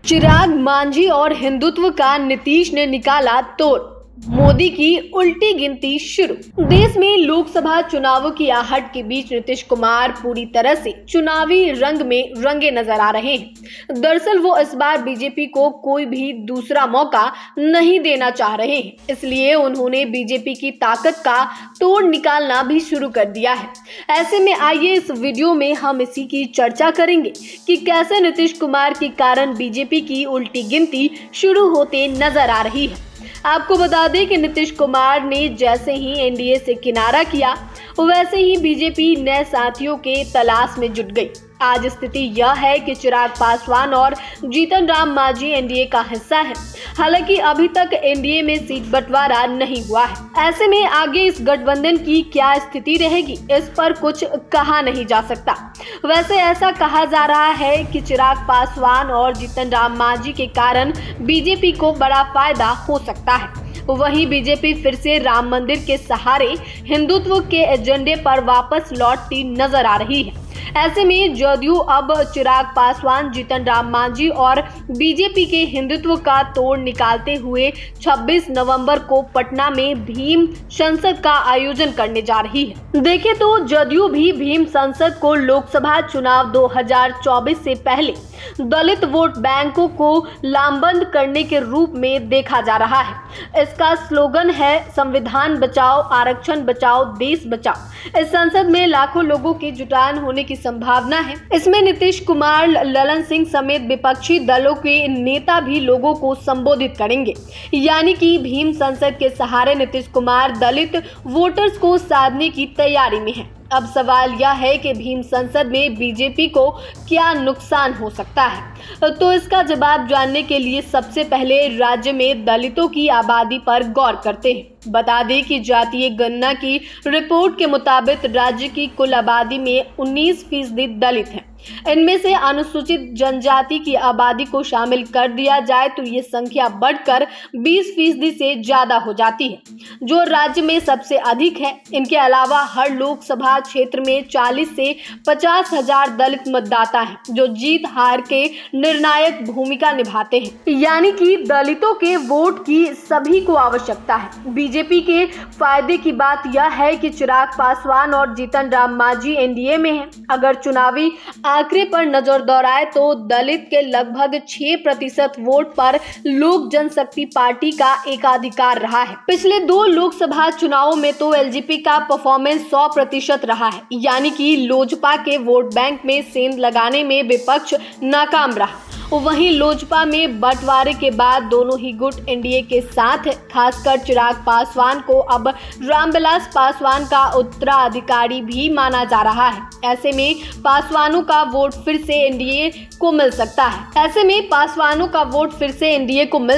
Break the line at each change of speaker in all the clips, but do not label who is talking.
चिराग मांझी और हिंदुत्व का नीतीश ने निकाला तोड़, मोदी की उल्टी गिनती शुरू। देश में लोकसभा चुनावों की आहट के बीच नीतीश कुमार पूरी तरह से चुनावी रंग में रंगे नजर आ रहे हैं। दरअसल वो इस बार बीजेपी को कोई भी दूसरा मौका नहीं देना चाह रहे हैं, इसलिए उन्होंने बीजेपी की ताकत का तोड़ निकालना भी शुरू कर दिया है। ऐसे में आइए इस वीडियो में हम इसी की चर्चा करेंगे कि कैसे नीतीश कुमार के कारण बीजेपी की उल्टी गिनती शुरू होते नजर आ रही है। आपको बता दें कि नीतीश कुमार ने जैसे ही एनडीए से किनारा किया, वैसे ही बीजेपी नए साथियों के तलाश में जुट गई। आज स्थिति यह है कि चिराग पासवान और जीतन राम मांझी एनडीए का हिस्सा है। हालांकि अभी तक एनडीए में सीट बंटवारा नहीं हुआ है। ऐसे में आगे इस गठबंधन की क्या स्थिति रहेगी, इस पर कुछ कहा नहीं जा सकता। वैसे ऐसा कहा जा रहा है कि चिराग पासवान और जीतन राम मांझी के कारण बीजेपी को बड़ा फायदा हो सकता है। वहीं बीजेपी फिर से राम मंदिर के सहारे हिंदुत्व के एजेंडे पर वापस लौटती नजर आ रही है। ऐसे में जदयू अब चिराग पासवान, जीतन राम मांझी और बीजेपी के हिंदुत्व का तोड़ निकालते हुए 26 नवंबर को पटना में भीम संसद का आयोजन करने जा रही है। देखें तो जदयू भी भीम संसद को लोकसभा चुनाव 2024 से पहले दलित वोट बैंकों को लामबंद करने के रूप में देखा जा रहा है। इसका स्लोगन है संविधान बचाओ, आरक्षण बचाओ, देश बचाओ। इस संसद में लाखों लोगों की जुटान होने की संभावना है। इसमें नीतीश कुमार, ललन सिंह समेत विपक्षी दलों के नेता भी लोगों को संबोधित करेंगे। यानी कि भीम संसद के सहारे नीतीश कुमार दलित वोटर्स को साधने की तैयारी में है। अब सवाल यह है कि भीम संसद में बीजेपी को क्या नुकसान हो सकता है, तो इसका जवाब जानने के लिए सबसे पहले राज्य में दलितों की आबादी पर गौर करते हैं। बता दें कि जातीय गणना की रिपोर्ट के मुताबिक राज्य की कुल आबादी में 19% दलित हैं। इनमें से अनुसूचित जनजाति की आबादी को शामिल कर दिया जाए तो ये संख्या बढ़कर 20% से ज्यादा हो जाती है, जो राज्य में सबसे अधिक है। इनके अलावा हर लोकसभा क्षेत्र में 40 से 50 हजार दलित मतदाता हैं, जो जीत हार के निर्णायक भूमिका निभाते हैं। यानी कि दलितों के वोट की सभी को आवश्यकता है। बीजेपी के फायदे की बात यह है कि चिराग पासवान और जीतन राम मांझी एनडीए में हैं। अगर चुनावी आंकड़े पर नजर दौड़ाए तो दलित के लगभग 6% वोट पर लोक जनशक्ति पार्टी का एकाधिकार रहा है। पिछले 2 लोकसभा चुनावों में तो एलजेपी का परफॉर्मेंस 100% रहा है। यानी कि लोजपा के वोट बैंक में सेंध लगाने में विपक्ष नाकाम रहा। वहीं लोजपा में बंटवारे के बाद दोनों ही गुट एनडीए के साथ है। खासकर चिराग पासवान को अब रामविलास पासवान का उत्तराधिकारी भी माना जा रहा है। ऐसे में पासवानों का वोट फिर से एनडीए को मिल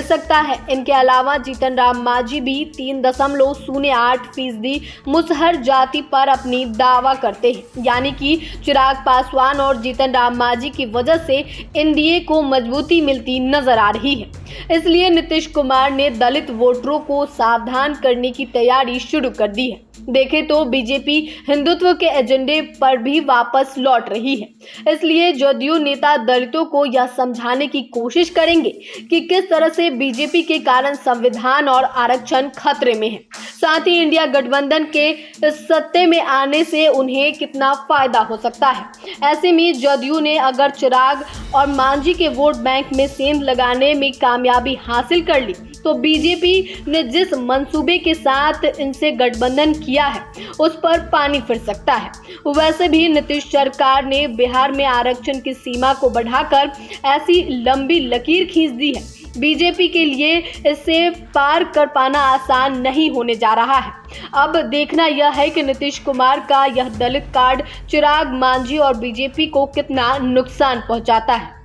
सकता है। इनके अलावा जीतन राम मांझी भी 3.08% मुसहर जाति पर अपनी दावा करते हैं। यानी कि चिराग पासवान और जीतन राम मांझी की वजह से एनडीए को मजबूती मिलती नजर आ रही है। इसलिए नीतीश कुमार ने दलित वोटरों को सावधान करने की तैयारी शुरू कर दी है। देखें तो बीजेपी हिंदुत्व के एजेंडे पर भी वापस लौट रही है। इसलिए जदयू नेता दलितों को यह समझाने की कोशिश करेंगे कि किस तरह से बीजेपी के कारण संविधान और आरक्षण खतरे में है। साथ ही इंडिया गठबंधन के सत्ते में आने से उन्हें कितना फायदा हो सकता है। ऐसे में जदयू ने अगर चिराग और मांझी के वोट बैंक में सेंध लगाने में कामयाबी हासिल कर ली तो बीजेपी ने जिस मंसूबे के साथ इनसे गठबंधन किया है उस पर पानी फिर सकता है। वैसे भी नीतीश सरकार ने बिहार में आरक्षण की सीमा को बढ़ाकर ऐसी लंबी लकीर खींच दी है। बीजेपी के लिए इसे पार कर पाना आसान नहीं होने जा रहा है। अब देखना यह है कि नीतीश कुमार का यह दलित कार्ड चिराग मांझी और बीजेपी को कितना नुकसान पहुंचाता है।